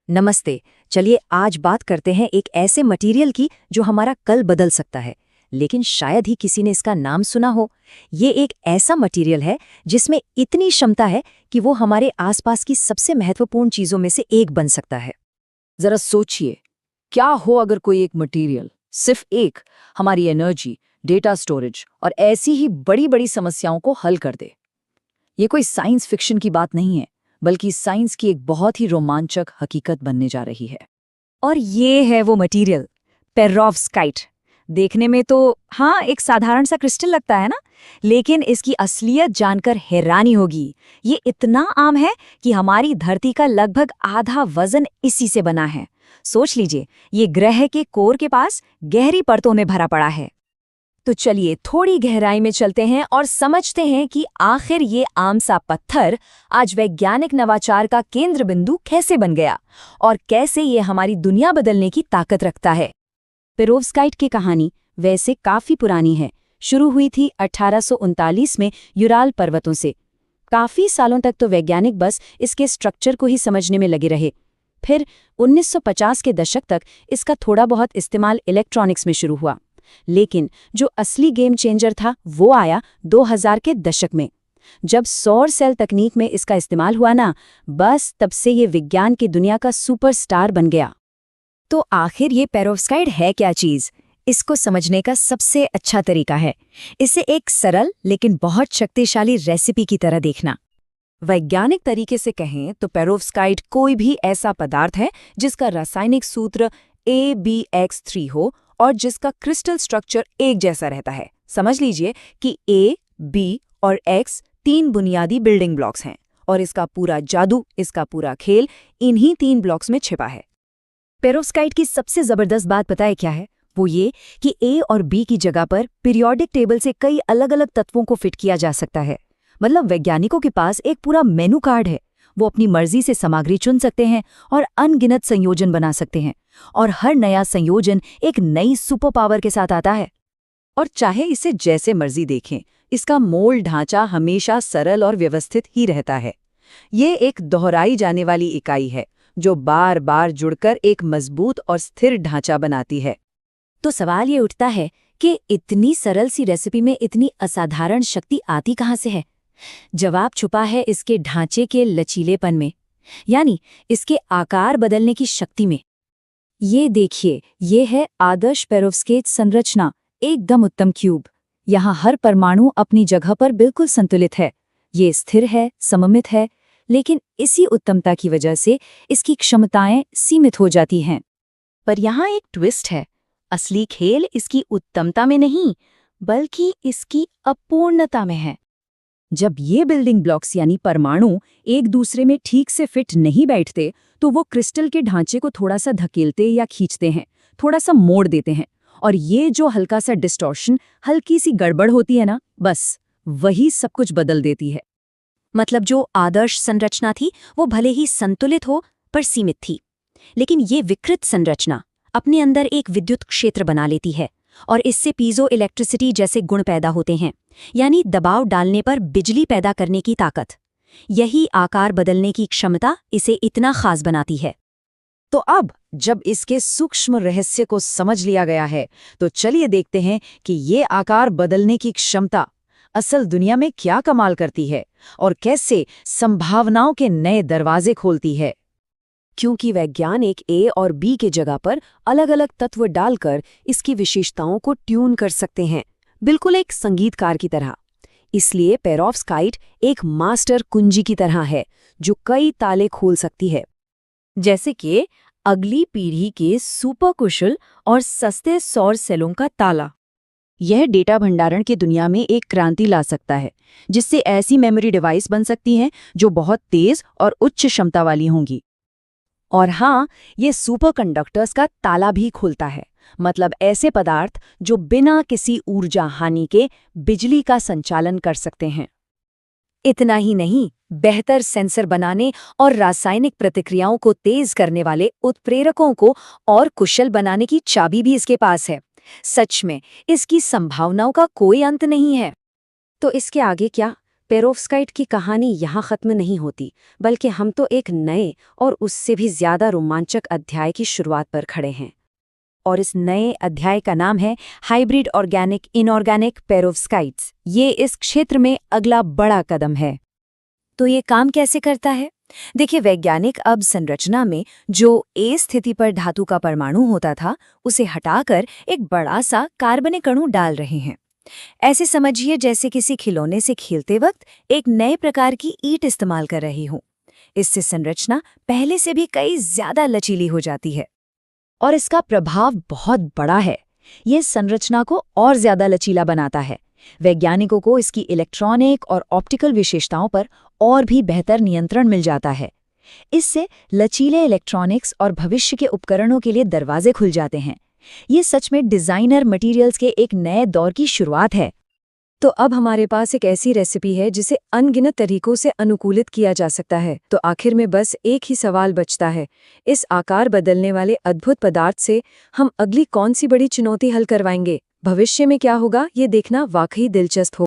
नमस्ते। चलिए आज बात करते हैं एक ऐसे मटेरियल की जो हमारा कल बदल सकता है, लेकिन शायद ही किसी ने इसका नाम सुना हो। ये एक ऐसा मटेरियल है जिसमें इतनी क्षमता है कि वो हमारे आसपास की सबसे महत्वपूर्ण चीजों में से एक बन सकता है। जरा सोचिए, क्या हो अगर कोई एक मटेरियल, सिर्फ एक, हमारी एनर्जी, डेटा स्टोरेज और ऐसी ही बड़ी बड़ी समस्याओं को हल कर दे। ये कोई साइंस फिक्शन की बात नहीं है, बल्कि साइंस की एक बहुत ही रोमांचक हकीकत बनने जा रही है। और ये है वो मटेरियल, पेरोव्स्काइट। देखने में तो हाँ एक साधारण सा क्रिस्टल लगता है ना, लेकिन इसकी असलियत जानकर हैरानी होगी। ये इतना आम है कि हमारी धरती का लगभग आधा वजन इसी से बना है। सोच लीजिए, ये ग्रह के कोर के पास गहरी परतों में भरा पड़ा है। तो चलिए थोड़ी गहराई में चलते हैं और समझते हैं कि आखिर ये आम सा पत्थर आज वैज्ञानिक नवाचार का केंद्र बिंदु कैसे बन गया और कैसे ये हमारी दुनिया बदलने की ताकत रखता है। पेरोव्स्काइट की कहानी वैसे काफी पुरानी है। शुरू हुई थी 1839 में यूराल पर्वतों से। काफी सालों तक तो वैज्ञानिक बस इसके स्ट्रक्चर को ही समझने में लगे रहे। फिर 1950 के दशक तक इसका थोड़ा बहुत इस्तेमाल इलेक्ट्रॉनिक्स में शुरू हुआ, लेकिन जो असली गेम चेंजर था वो आया 2000 के दशक में। जब सौर सेल तकनीक में इसका इस्तेमाल हुआ ना, बस तब से ये विज्ञान की दुनिया का सुपरस्टार बन गया। तो आखिर ये पेरोव्स्काइट है क्या चीज? इसको समझने का सबसे अच्छा तरीका है इसे एक सरल लेकिन बहुत शक्तिशाली रेसिपी की तरह देखना। वैज्ञानिक तरीके से कहें तो पेरोव्स्काइट कोई भी ऐसा पदार्थ है जिसका रासायनिक सूत्र ABX3 हो और जिसका क्रिस्टल स्ट्रक्चर एक जैसा रहता है। समझ लीजिए कि A, B और X तीन बुनियादी बिल्डिंग ब्लॉक्स हैं और इसका पूरा जादू, इसका पूरा खेल इन्हीं तीन ब्लॉक्स में छिपा है। पेरोव्स्काइट की सबसे जबरदस्त बात पता है क्या है? वो ये कि A और B की जगह पर पीरियोडिक टेबल से कई अलग अलग तत्वों को फिट किया जा सकता है। मतलब वैज्ञानिकों के पास एक पूरा मेनू कार्ड है। वो अपनी मर्जी से सामग्री चुन सकते हैं और अनगिनत संयोजन बना सकते हैं, और हर नया संयोजन एक नई सुपर पावर के साथ आता है। और चाहे इसे जैसे मर्जी देखें, इसका मूल ढांचा हमेशा सरल और व्यवस्थित ही रहता है। ये एक दोहराई जाने वाली इकाई है जो बार बार जुड़कर एक मजबूत और स्थिर ढांचा बनाती है। तो सवाल ये उठता है कि इतनी सरल सी रेसिपी में इतनी असाधारण शक्ति आती कहाँ से है? जवाब छुपा है इसके ढांचे के लचीलेपन में, यानी इसके आकार बदलने की शक्ति में। ये देखिए, ये है आदर्श पेरोव्स्काइट संरचना, एकदम उत्तम क्यूब। यहाँ हर परमाणु अपनी जगह पर बिल्कुल संतुलित है। ये स्थिर है, सममित है, लेकिन इसी उत्तमता की वजह से इसकी क्षमताएं सीमित हो जाती हैं। पर यहाँ एक ट्विस्ट है। असली खेल इसकी उत्तमता में नहीं, बल्कि इसकी अपूर्णता में है। जब ये बिल्डिंग ब्लॉक्स यानी परमाणु एक दूसरे में ठीक से फिट नहीं बैठते, तो वो क्रिस्टल के ढांचे को थोड़ा सा धकेलते या खींचते हैं, थोड़ा सा मोड़ देते हैं। और ये जो हल्का सा डिस्टॉर्शन, हल्की सी गड़बड़ होती है ना, बस वही सब कुछ बदल देती है। मतलब जो आदर्श संरचना थी वो भले ही संतुलित हो पर सीमित थी, लेकिन ये विकृत संरचना अपने अंदर एक विद्युत क्षेत्र बना लेती है और इससे पीजो इलेक्ट्रिसिटी जैसे गुण पैदा होते हैं, यानी दबाव डालने पर बिजली पैदा करने की ताकत। यही आकार बदलने की क्षमता इसे इतना खास बनाती है। तो अब जब इसके सूक्ष्म रहस्य को समझ लिया गया है, तो चलिए देखते हैं कि ये आकार बदलने की क्षमता असल दुनिया में क्या कमाल करती है और कैसे संभावनाओं के नए दरवाजे खोलती है। क्योंकि वैज्ञानिक A और B के जगह पर अलग अलग तत्व डालकर इसकी विशेषताओं को ट्यून कर सकते हैं, बिल्कुल एक संगीतकार की तरह। इसलिए पेरोव्स्काइट एक मास्टर कुंजी की तरह है जो कई ताले खोल सकती है, जैसे कि अगली पीढ़ी के सुपर कुशल और सस्ते सौर सेलों का ताला। यह डेटा भंडारण की दुनिया में एक क्रांति ला सकता है, जिससे ऐसी मेमोरी डिवाइस बन सकती हैं जो बहुत तेज और उच्च क्षमता वाली होंगी। और हाँ, ये सुपर कंडक्टर्स का ताला भी खोलता है, मतलब ऐसे पदार्थ जो बिना किसी ऊर्जा हानि के बिजली का संचालन कर सकते हैं। इतना ही नहीं, बेहतर सेंसर बनाने और रासायनिक प्रतिक्रियाओं को तेज करने वाले उत्प्रेरकों को और कुशल बनाने की चाबी भी इसके पास है। सच में इसकी संभावनाओं का कोई अंत नहीं है। तो इसके आगे क्या? पेरोव्स्काइट की कहानी यहाँ खत्म नहीं होती, बल्कि हम तो एक नए और उससे भी ज्यादा रोमांचक अध्याय की शुरुआत पर खड़े हैं। और इस नए अध्याय का नाम है हाइब्रिड ऑर्गेनिक इनऑर्गेनिक पेरोव्स्काइट्स। ये इस क्षेत्र में अगला बड़ा कदम है। तो ये काम कैसे करता है? देखिए, वैज्ञानिक अब संरचना में जो ए स्थिति पर धातु का परमाणु होता था, उसे हटाकर एक बड़ा सा कार्बनिक अणु डाल रहे हैं। ऐसे समझिए जैसे किसी खिलौने से खेलते वक्त एक नए प्रकार की ईंट इस्तेमाल कर रही हूं। इससे संरचना पहले से भी कई ज्यादा लचीली हो जाती है। और इसका प्रभाव बहुत बड़ा है। ये संरचना को और ज्यादा लचीला बनाता है। वैज्ञानिकों को इसकी इलेक्ट्रॉनिक और ऑप्टिकल विशेषताओं पर और भी बेहतर नियंत्रण मिल जाता है। इससे लचीले इलेक्ट्रॉनिक्स और भविष्य के उपकरणों के लिए दरवाजे खुल जाते हैं। ये सच में डिजाइनर मटेरियल्स के एक नए दौर की शुरुआत है। तो अब हमारे पास एक ऐसी रेसिपी है जिसे अनगिनत तरीकों से अनुकूलित किया जा सकता है। तो आखिर में बस एक ही सवाल बचता है, इस आकार बदलने वाले अद्भुत पदार्थ से हम अगली कौन सी बड़ी चुनौती हल करवाएंगे? भविष्य में क्या होगा, ये देखना वाकई दिलचस्प हो।